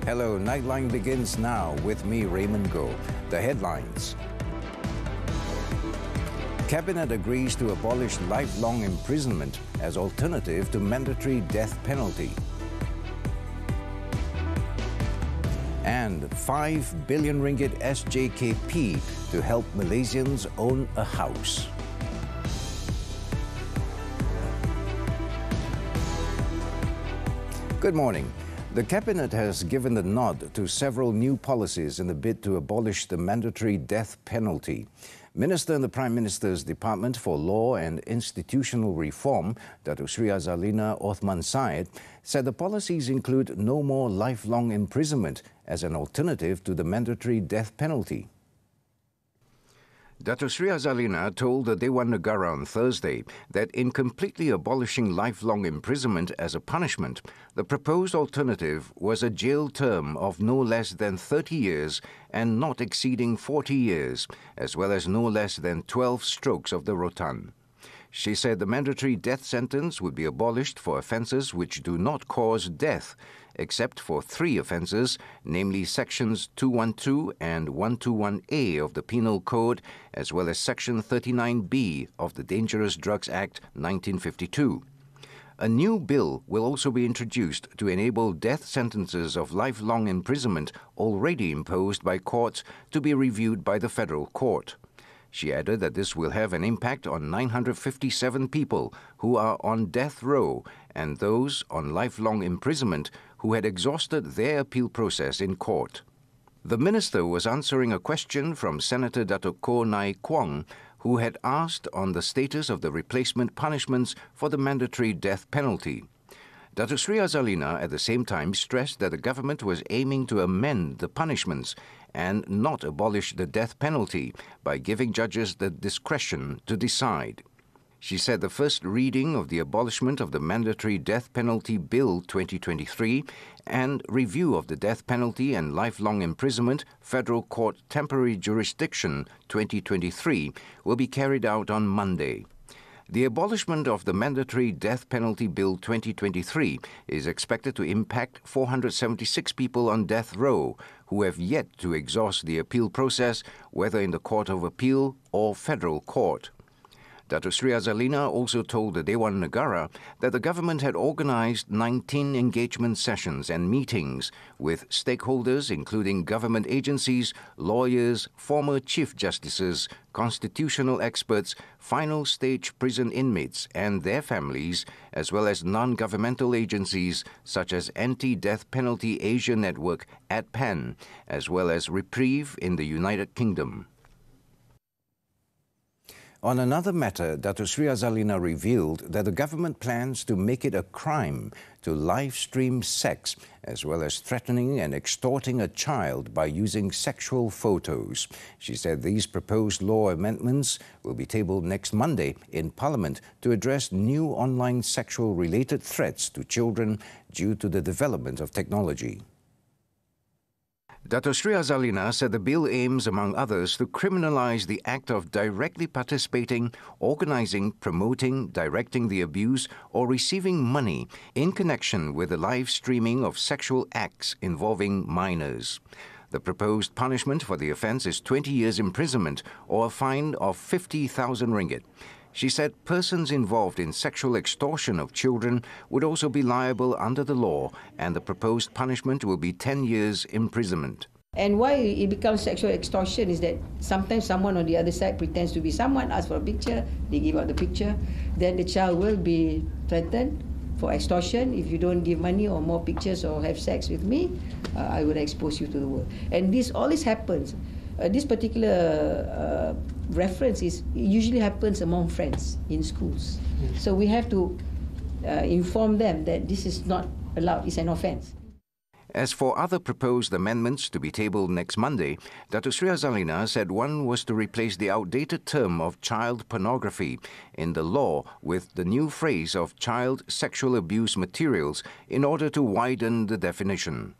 Hello, Nightline begins now with me, Raymond. The headlines. Cabinet agrees to abolish lifelong imprisonment as alternative to mandatory death penalty. And 5 billion ringgit SJKP to help Malaysians own a house. Good morning. The Cabinet has given the nod to several new policies in the bid to abolish the mandatory death penalty. Minister in the Prime Minister's Department for Law and Institutional Reform, Datuk Sri Azalina Othman Said, said the policies include no more lifelong imprisonment as an alternative to the mandatory death penalty. Datuk Sri Azalina told the Dewan Negara on Thursday that in completely abolishing lifelong imprisonment as a punishment, the proposed alternative was a jail term of no less than 30 years and not exceeding 40 years, as well as no less than 12 strokes of the rotan. She said the mandatory death sentence would be abolished for offences which do not cause death, except for 3 offences, namely Sections 212 and 121A of the Penal Code, as well as Section 39B of the Dangerous Drugs Act 1952. A new bill will also be introduced to enable death sentences of lifelong imprisonment already imposed by courts to be reviewed by the Federal Court. She added that this will have an impact on 957 people who are on death row and those on lifelong imprisonment who had exhausted their appeal process in court. The minister was answering a question from Senator Datuk Koh Nai Kwong, who had asked on the status of the replacement punishments for the mandatory death penalty. Datuk Sri Azalina at the same time stressed that the government was aiming to amend the punishments and not abolish the death penalty by giving judges the discretion to decide. She said the first reading of the abolishment of the Mandatory Death Penalty Bill 2023 and review of the death penalty and lifelong imprisonment Federal Court Temporary Jurisdiction 2023 will be carried out on Monday. The abolishment of the Mandatory Death Penalty Bill 2023 is expected to impact 476 people on death row who have yet to exhaust the appeal process, whether in the Court of Appeal or Federal Court. Datuk Sri Azalina also told the Dewan Negara that the government had organised 19 engagement sessions and meetings with stakeholders including government agencies, lawyers, former chief justices, constitutional experts, final stage prison inmates and their families, as well as non-governmental agencies such as Anti-Death Penalty Asia Network (ADPAN), as well as Reprieve in the United Kingdom. On another matter, Datuk Sri Azalina revealed that the government plans to make it a crime to live stream sex, as well as threatening and extorting a child by using sexual photos. She said these proposed law amendments will be tabled next Monday in Parliament to address new online sexual-related threats to children due to the development of technology. Datuk Sri Azalina said the bill aims, among others, to criminalise the act of directly participating, organising, promoting, directing the abuse or receiving money in connection with the live streaming of sexual acts involving minors. The proposed punishment for the offence is 20 years imprisonment or a fine of 50,000 ringgit. She said persons involved in sexual extortion of children would also be liable under the law, and the proposed punishment will be 10 years imprisonment. And why it becomes sexual extortion is that sometimes someone on the other side pretends to be someone, asks for a picture, they give out the picture, then the child will be threatened for extortion. If you don't give money or more pictures or have sex with me, I will expose you to the world. And this always happens. This particular reference usually happens among friends in schools. So we have to inform them that this is not allowed, it's an offence. As for other proposed amendments to be tabled next Monday, Datuk Sri Azalina said one was to replace the outdated term of child pornography in the law with the new phrase of child sexual abuse materials in order to widen the definition.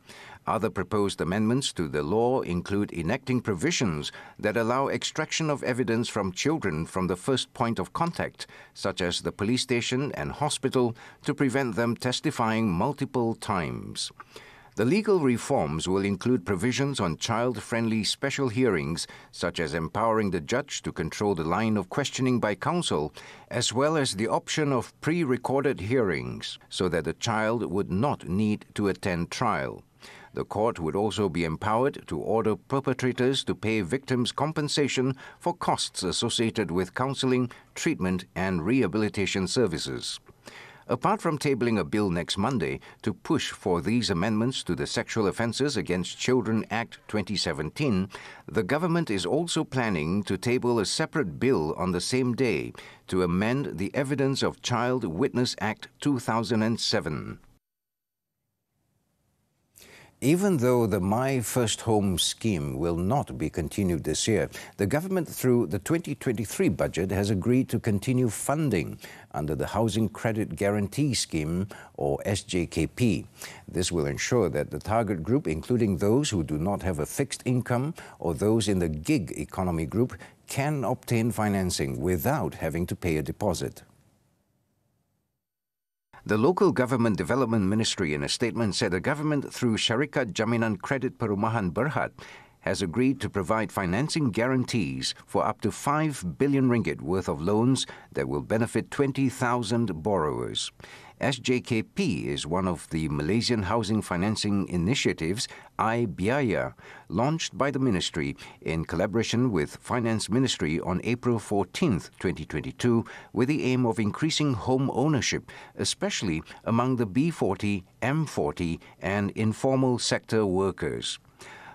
Other proposed amendments to the law include enacting provisions that allow extraction of evidence from children from the first point of contact, such as the police station and hospital, to prevent them testifying multiple times. The legal reforms will include provisions on child-friendly special hearings, such as empowering the judge to control the line of questioning by counsel, as well as the option of pre-recorded hearings, so that the child would not need to attend trial. The court would also be empowered to order perpetrators to pay victims compensation for costs associated with counseling, treatment, and rehabilitation services. Apart from tabling a bill next Monday to push for these amendments to the Sexual Offences Against Children Act 2017, the government is also planning to table a separate bill on the same day to amend the Evidence of Child Witness Act 2007. Even though the My First Home scheme will not be continued this year, the government, through the 2023 budget, has agreed to continue funding under the Housing Credit Guarantee Scheme, or SJKP. This will ensure that the target group, including those who do not have a fixed income or those in the gig economy group, can obtain financing without having to pay a deposit. The Local Government Development Ministry, in a statement, said the government, through Syarikat Jaminan Kredit Perumahan Berhad, has agreed to provide financing guarantees for up to 5 billion ringgit worth of loans that will benefit 20,000 borrowers. SJKP is one of the Malaysian housing financing initiatives, iBiaya, launched by the ministry in collaboration with Finance Ministry on April 14, 2022, with the aim of increasing home ownership, especially among the B40, M40 and informal sector workers.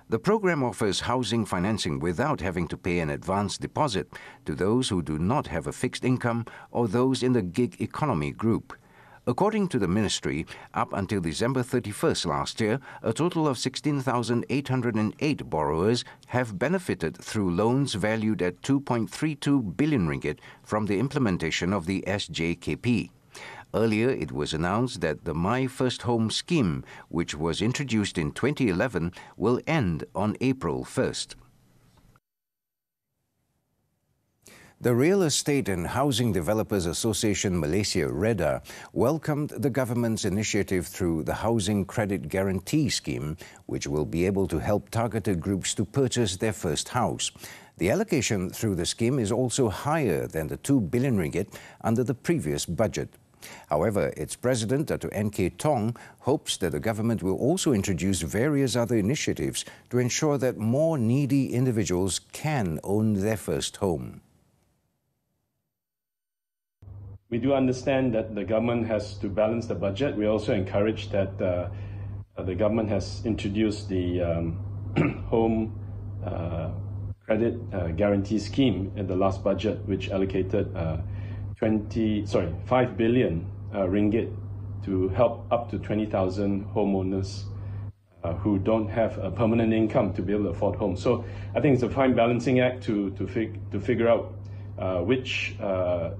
The program offers housing financing without having to pay an advance deposit to those who do not have a fixed income or those in the gig economy group. According to the ministry, up until December 31st last year, a total of 16,808 borrowers have benefited through loans valued at 2.32 billion ringgit from the implementation of the SJKP. Earlier, it was announced that the My First Home scheme, which was introduced in 2011, will end on April 1st. The Real Estate and Housing Developers Association Malaysia, REDA, welcomed the government's initiative through the Housing Credit Guarantee Scheme, which will be able to help targeted groups to purchase their first house. The allocation through the scheme is also higher than the 2 billion ringgit under the previous budget. However, its president, Dr. N.K. Tong, hopes that the government will also introduce various other initiatives to ensure that more needy individuals can own their first home. We do understand that the government has to balance the budget. We also encourage that the government has introduced the Home Credit Guarantee Scheme in the last budget, which allocated 5 billion ringgit to help up to 20,000 homeowners who don't have a permanent income to be able to afford homes. So I think it's a fine balancing act to figure out which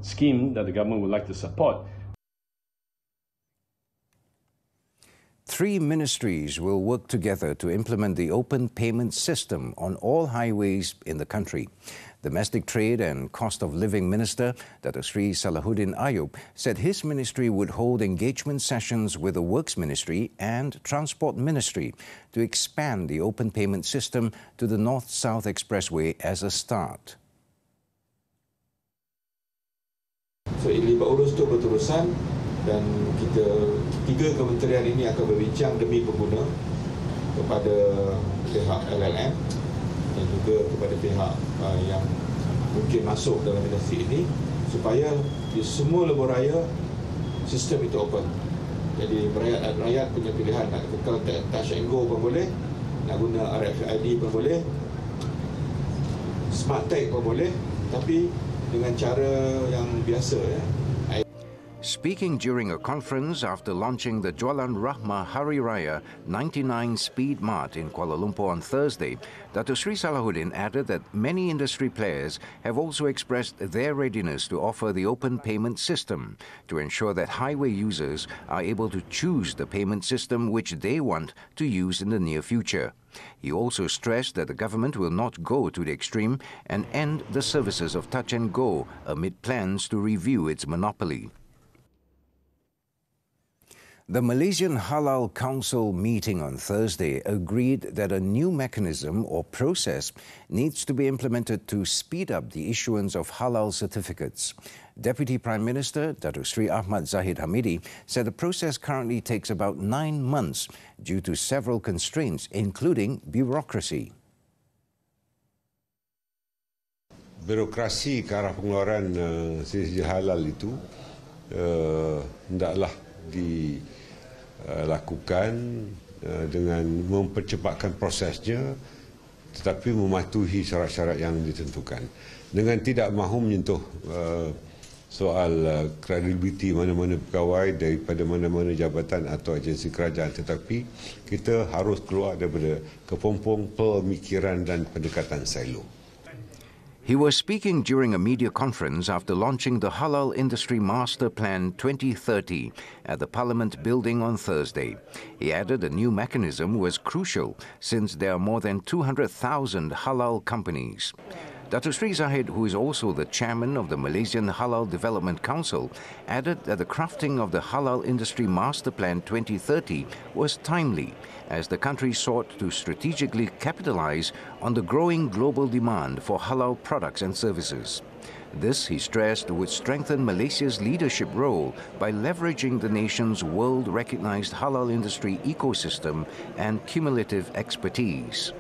scheme that the government would like to support. 3 ministries will work together to implement the open payment system on all highways in the country. Domestic Trade and Cost of Living Minister, Dr. Sri Salahuddin Ayub, said his ministry would hold engagement sessions with the Works Ministry and Transport Ministry to expand the open payment system to the North-South Expressway as a start. So ini berurus tu berterusan dan kita 3 kementerian ini akan berbincang demi pengguna kepada pihak LLM dan juga kepada pihak yang mungkin masuk dalam industri ini supaya di semua lebuh raya sistem itu open. Jadi rakyat punya pilihan nak kekal touch and go pun boleh, nak guna RFID pun boleh, smart tag pun boleh, tapi dengan cara yang biasa ya. Speaking during a conference after launching the Jualan Rahmah Hari Raya 99 Speed Mart in Kuala Lumpur on Thursday, Dr. Sri Salahuddin added that many industry players have also expressed their readiness to offer the open payment system to ensure that highway users are able to choose the payment system which they want to use in the near future. He also stressed that the government will not go to the extreme and end the services of touch and go amid plans to review its monopoly. The Malaysian Halal Council meeting on Thursday agreed that a new mechanism or process needs to be implemented to speed up the issuance of halal certificates. Deputy Prime Minister Datuk Sri Ahmad Zahid Hamidi said the process currently takes about 9 months due to several constraints, including bureaucracy. Birokrasi ke arah pengeluaran sertifikat halal itu hendaklah dilakukan dengan mempercepatkan prosesnya tetapi mematuhi syarat-syarat yang ditentukan. Dengan tidak mahu menyentuh soal kredibiliti mana-mana pegawai daripada mana-mana jabatan atau agensi kerajaan, tetapi kita harus keluar daripada kepompong pemikiran dan pendekatan silo. He was speaking during a media conference after launching the Halal Industry Master Plan 2030 at the Parliament building on Thursday. He added a new mechanism was crucial since there are more than 200,000 halal companies. Datuk Sri Zahid, who is also the chairman of the Malaysian Halal Development Council, added that the crafting of the Halal Industry Master Plan 2030 was timely, as the country sought to strategically capitalize on the growing global demand for halal products and services. This, he stressed, would strengthen Malaysia's leadership role by leveraging the nation's world-recognized halal industry ecosystem and cumulative expertise.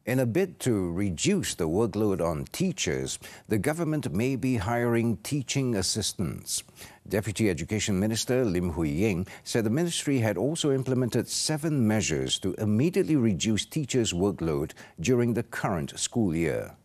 In a bid to reduce the workload on teachers, the government may be hiring teaching assistants. Deputy Education Minister Lim Hui Ying said the ministry had also implemented 7 measures to immediately reduce teachers' workload during the current school year.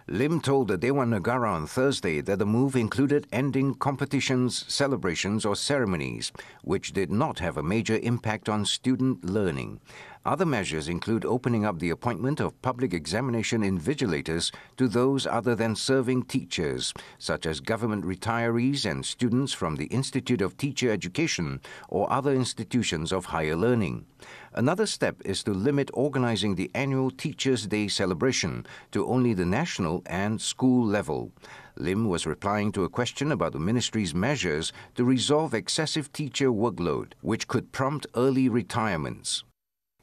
Lim told the Dewan Negara on Thursday that the move included ending competitions, celebrations or ceremonies, which did not have a major impact on student learning. Other measures include opening up the appointment of public examination invigilators to those other than serving teachers, such as government retirees and students from the Institute of Teacher Education or other institutions of higher learning. Another step is to limit organizing the annual Teachers' Day celebration to only the national and school level. Lim was replying to a question about the ministry's measures to resolve excessive teacher workload, which could prompt early retirements.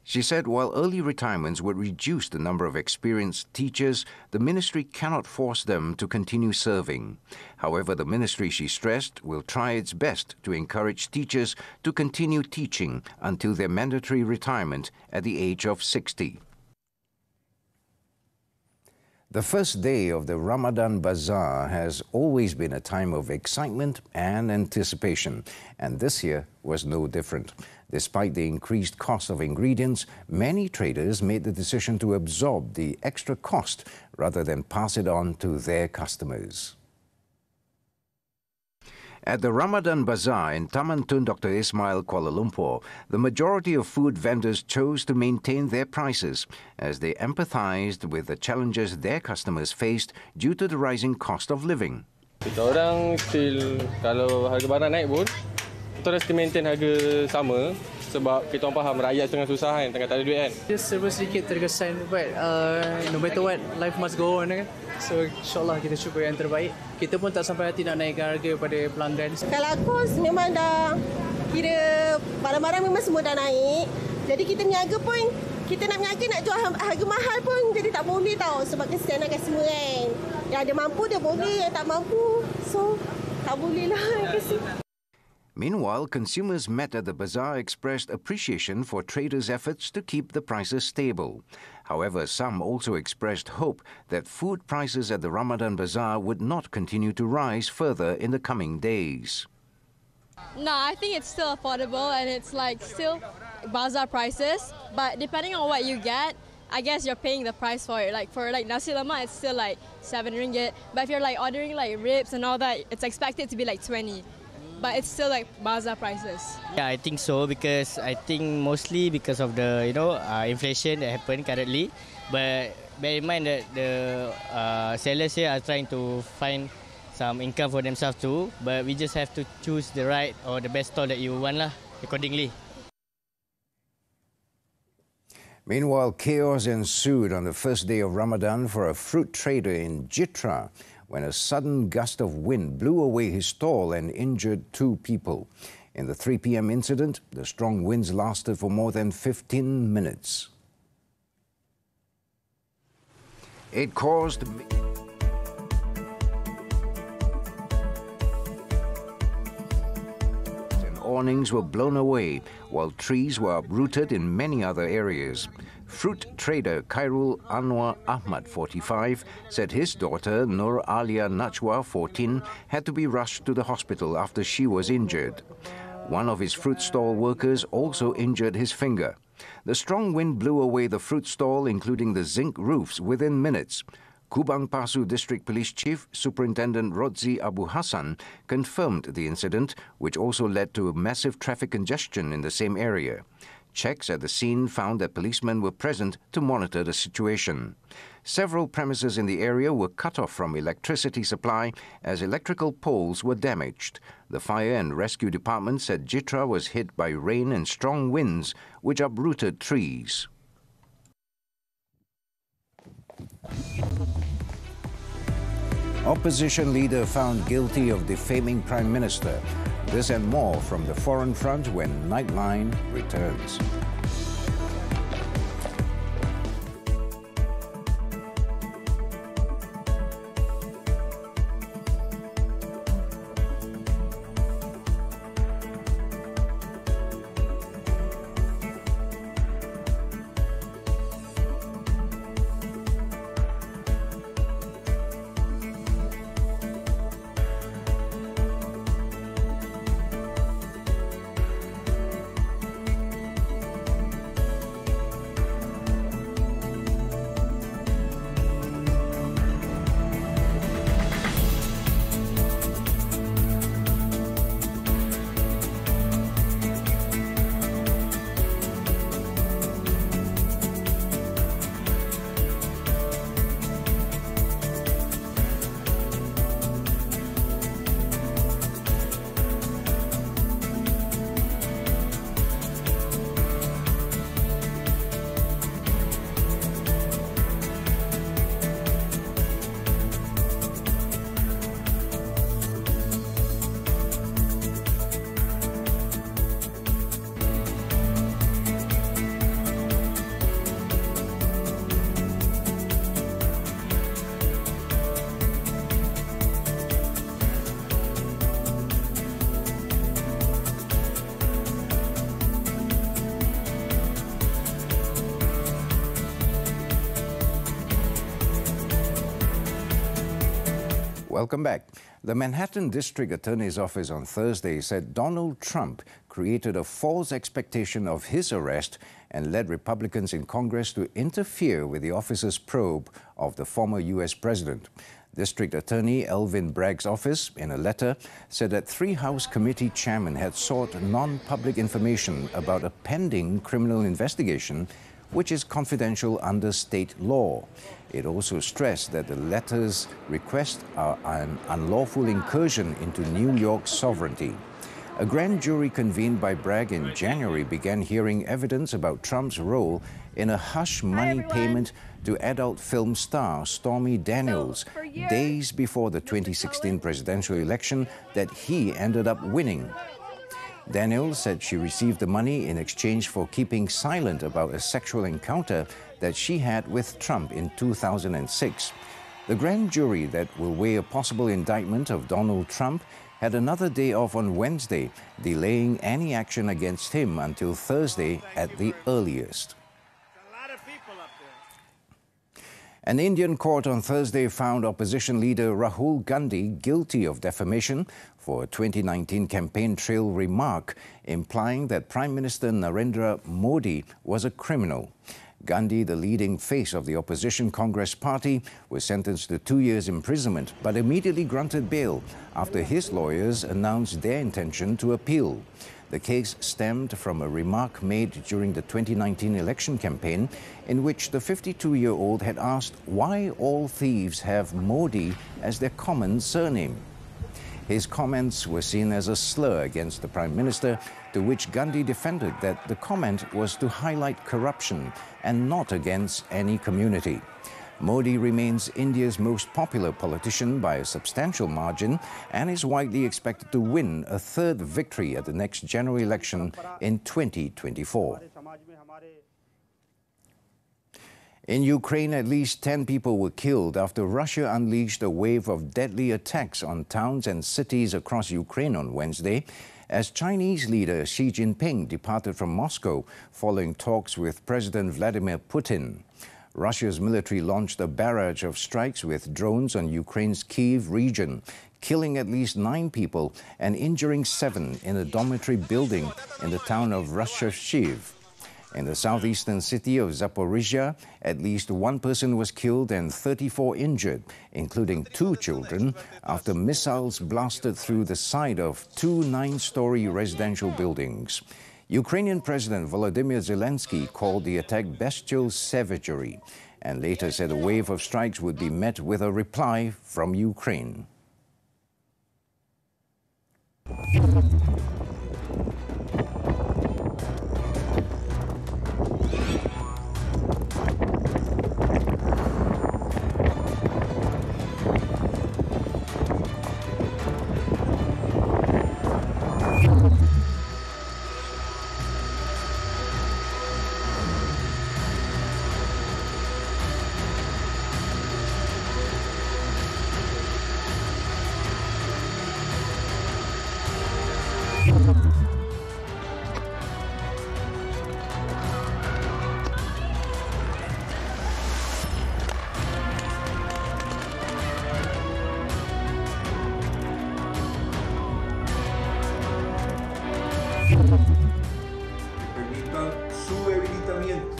She said while early retirements would reduce the number of experienced teachers, the ministry cannot force them to continue serving. However, the ministry, she stressed, will try its best to encourage teachers to continue teaching until their mandatory retirement at the age of 60. The first day of the Ramadan Bazaar has always been a time of excitement and anticipation, and this year was no different. Despite the increased cost of ingredients, many traders made the decision to absorb the extra cost rather than pass it on to their customers. At the Ramadan Bazaar in Taman Tun Dr. Ismail, Kuala Lumpur, the majority of food vendors chose to maintain their prices as they empathized with the challenges their customers faced due to the rising cost of living. Kita orang still, kalau harga barang naik pun, kita orang still maintain harga sama sebab kita orang faham rakyat tengah susah kan, tengah tak ada duit kan. Just serba sedikit terkesan, but no matter what, life must go on kan. So insyaAllah kita cuba yang terbaik. Kita pun tak sampai hati nak naikkan harga pada pelanggan. Kalau aku memang dah kira barang-barang memang semua dah naik. Jadi kita niaga pun, kita nak niaga nak jual harga mahal pun jadi tak boleh tau. Sebab kesian nak semua kan. Yang ada mampu dia boleh, yang tak mampu. So tak boleh lah. Meanwhile, consumers met at the bazaar expressed appreciation for traders' efforts to keep the prices stable. However, some also expressed hope that food prices at the Ramadan Bazaar would not continue to rise further in the coming days. No, I think it's still affordable and it's like still bazaar prices. But depending on what you get, I guess you're paying the price for it. Like for nasi lemak, it's still like 7 ringgit. But if you're like ordering like ribs and all that, it's expected to be like 20. But it's still like bazaar prices. Yeah, I think so because I think mostly because of the inflation that happened currently. But bear in mind that the sellers here are trying to find some income for themselves too. But we just have to choose the right or the best stall that you want lah, accordingly. Meanwhile, chaos ensued on the first day of Ramadan for a fruit trader in Jitra when a sudden gust of wind blew away his stall and injured 2 people. In the 3 p.m. incident, the strong winds lasted for more than 15 minutes. It caused... awnings were blown away, while trees were uprooted in many other areas. Fruit trader Khairul Anwar Ahmad, 45, said his daughter Nur Alia Najwa, 14, had to be rushed to the hospital after she was injured. One of his fruit stall workers also injured his finger. The strong wind blew away the fruit stall, including the zinc roofs, within minutes. Kubang Pasu District Police Chief Superintendent Rodzi Abu Hassan confirmed the incident, which also led to a massive traffic congestion in the same area. Checks at the scene found that policemen were present to monitor the situation. Several premises in the area were cut off from electricity supply as electrical poles were damaged. The Fire and Rescue Department said Jitra was hit by rain and strong winds, which uprooted trees. Opposition leader found guilty of defaming Prime Minister. This and more from the Foreign Front when Nightline returns. Welcome back. The Manhattan District Attorney's Office on Thursday said Donald Trump created a false expectation of his arrest and led Republicans in Congress to interfere with the office's probe of the former U.S. president. District Attorney Elvin Bragg's office, in a letter, said that 3 House committee chairmen had sought non-public information about a pending criminal investigation, which is confidential under state law. It also stressed that the letter's requests are an unlawful incursion into New York's sovereignty. A grand jury convened by Bragg in January began hearing evidence about Trump's role in a hush money payment to adult film star Stormy Daniels days before the 2016 presidential election that he ended up winning. Daniels said she received the money in exchange for keeping silent about a sexual encounter that she had with Trump in 2006. The grand jury that will weigh a possible indictment of Donald Trump had another day off on Wednesday, delaying any action against him until Thursday at the earliest. An Indian court on Thursday found opposition leader Rahul Gandhi guilty of defamation for a 2019 campaign trail remark implying that Prime Minister Narendra Modi was a criminal. Gandhi, the leading face of the opposition Congress party, was sentenced to 2 years imprisonment but immediately granted bail after his lawyers announced their intention to appeal. The case stemmed from a remark made during the 2019 election campaign in which the 52-year-old had asked why all thieves have Modi as their common surname. His comments were seen as a slur against the Prime Minister, to which Gandhi defended that the comment was to highlight corruption and not against any community. Modi remains India's most popular politician by a substantial margin and is widely expected to win a third victory at the next general election in 2024. In Ukraine, at least 10 people were killed after Russia unleashed a wave of deadly attacks on towns and cities across Ukraine on Wednesday, as Chinese leader Xi Jinping departed from Moscow following talks with President Vladimir Putin. Russia's military launched a barrage of strikes with drones on Ukraine's Kyiv region, killing at least 9 people and injuring 7 in a dormitory building in the town of Rashashiv. In the southeastern city of Zaporizhia, at least 1 person was killed and 34 injured, including 2 children, after missiles blasted through the side of 2 9-story residential buildings. Ukrainian President Volodymyr Zelensky called the attack bestial savagery and later said a wave of strikes would be met with a reply from Ukraine. Permitan su debilitamiento.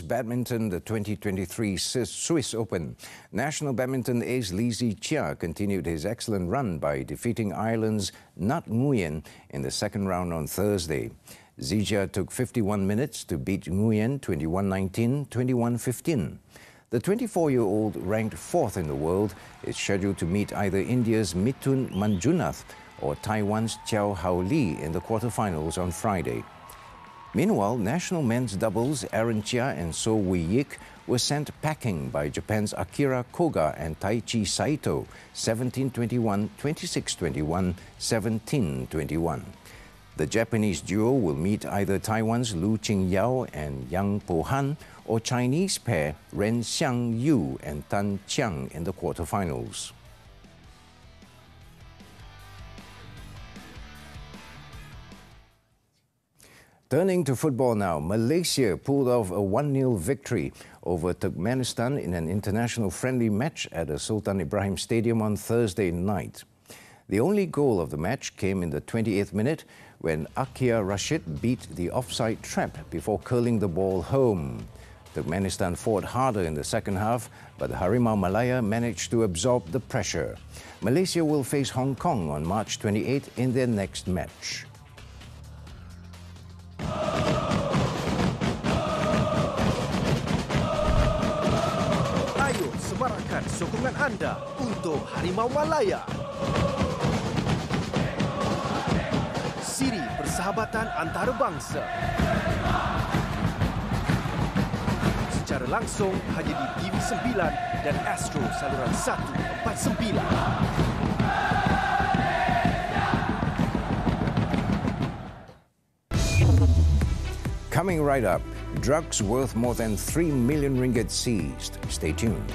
Badminton, the 2023 Swiss Open. National badminton ace Lee Zijia continued his excellent run by defeating Ireland's Nat Nguyen in the second round on Thursday. Zijia took 51 minutes to beat Nguyen 21-19, 21-15. The 24-year-old, ranked 4th in the world, is scheduled to meet either India's Mithun Manjunath or Taiwan's Chiao Hao Li in the quarterfinals on Friday. Meanwhile, national men's doubles Aaron Chia and So Wee-yik were sent packing by Japan's Akira Koga and Taichi Saito 17-21, 26-21, 17-21. The Japanese duo will meet either Taiwan's Lu Qingyao and Yang Po-han or Chinese pair Ren Xiangyu and Tan Chiang in the quarterfinals. Turning to football now, Malaysia pulled off a 1-0 victory over Turkmenistan in an international friendly match at the Sultan Ibrahim Stadium on Thursday night. The only goal of the match came in the 28th minute when Akia Rashid beat the offside trap before curling the ball home. Turkmenistan fought harder in the second half, but the Harimau Malaya managed to absorb the pressure. Malaysia will face Hong Kong on March 28 in their next match. Ayo semarakkan sokongan anda untuk Harimau Malaya. persahabatan antarabangsa. Secara langsung hanya di TV9 dan Astro saluran 149. Coming right up, drugs worth more than 3 million ringgit seized. Stay tuned.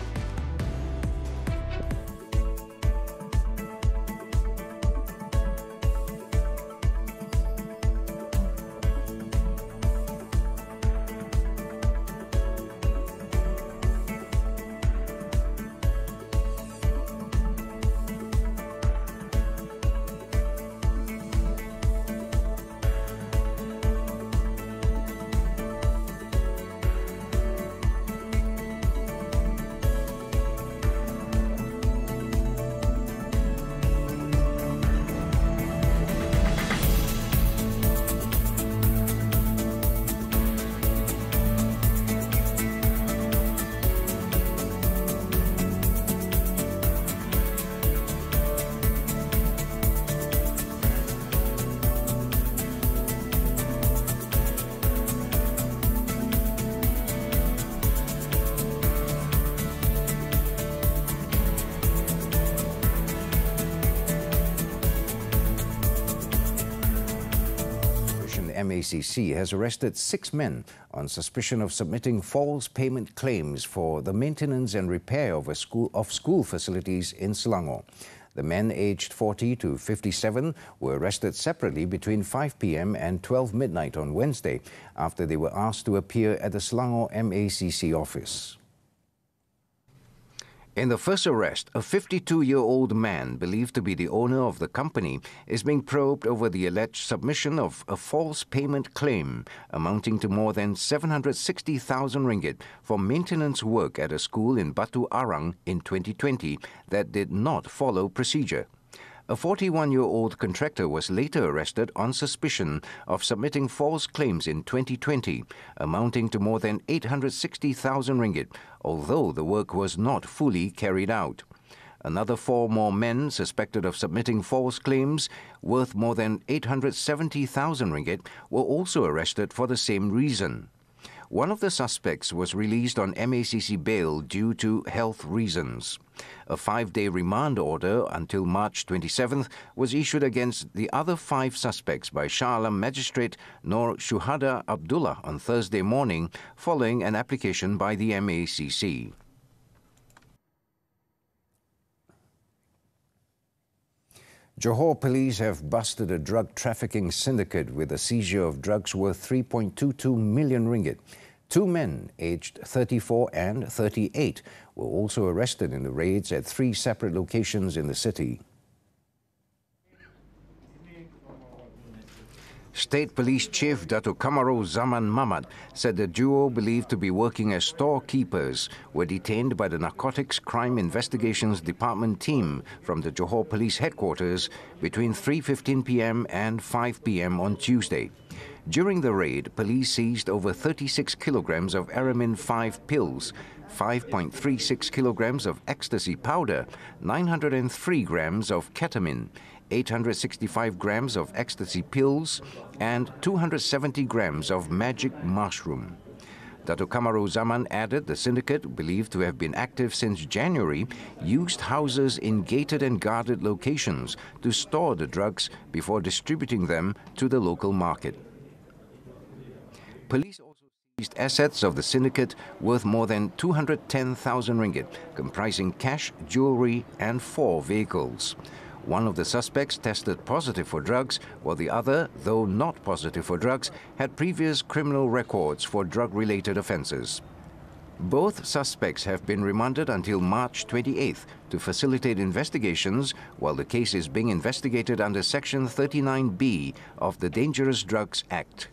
MACC has arrested 6 men on suspicion of submitting false payment claims for the maintenance and repair of school facilities in Selangor. The men aged 40 to 57 were arrested separately between 5 p.m. and 12 midnight on Wednesday after they were asked to appear at the Selangor MACC office. In the first arrest, a 52-year-old man believed to be the owner of the company is being probed over the alleged submission of a false payment claim amounting to more than 760,000 ringgit for maintenance work at a school in Batu Arang in 2020 that did not follow procedure. A 41-year-old contractor was later arrested on suspicion of submitting false claims in 2020, amounting to more than 860,000 ringgit, although the work was not fully carried out. Another 4 more men suspected of submitting false claims worth more than 870,000 ringgit were also arrested for the same reason. One of the suspects was released on MACC bail due to health reasons. A 5-day remand order until March 27th was issued against the other 5 suspects by Shah Alam Magistrate Nur Shuhada Abdullah on Thursday morning following an application by the MACC. Johor police have busted a drug trafficking syndicate with a seizure of drugs worth 3.22 million ringgit. 2 men, aged 34 and 38, were also arrested in the raids at 3 separate locations in the city. State Police Chief Datuk Kamaro Zaman Mamat said the duo, believed to be working as storekeepers, were detained by the Narcotics Crime Investigations Department team from the Johor Police Headquarters between 3:15 p.m. and 5 p.m. on Tuesday. During the raid, police seized over 36 kilograms of RM5 pills, 5.36 kilograms of ecstasy powder, 903 grams of ketamine, 865 grams of ecstasy pills, and 270 grams of magic mushroom. Datuk Kamaro Zaman added the syndicate, believed to have been active since January, used houses in gated and guarded locations to store the drugs before distributing them to the local market. Police also seized assets of the syndicate worth more than 210,000 ringgit, comprising cash, jewelry, and 4 vehicles. One of the suspects tested positive for drugs, while the other, though not positive for drugs, had previous criminal records for drug-related offences. Both suspects have been remanded until March 28th to facilitate investigations, while the case is being investigated under Section 39B of the Dangerous Drugs Act.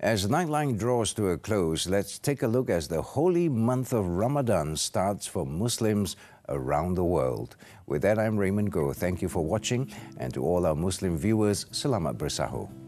As Nightline draws to a close, let's take a look as the holy month of Ramadan starts for Muslims around the world. With that, I'm Raymond. Thank you for watching, and to all our Muslim viewers, Selamat Bersahur.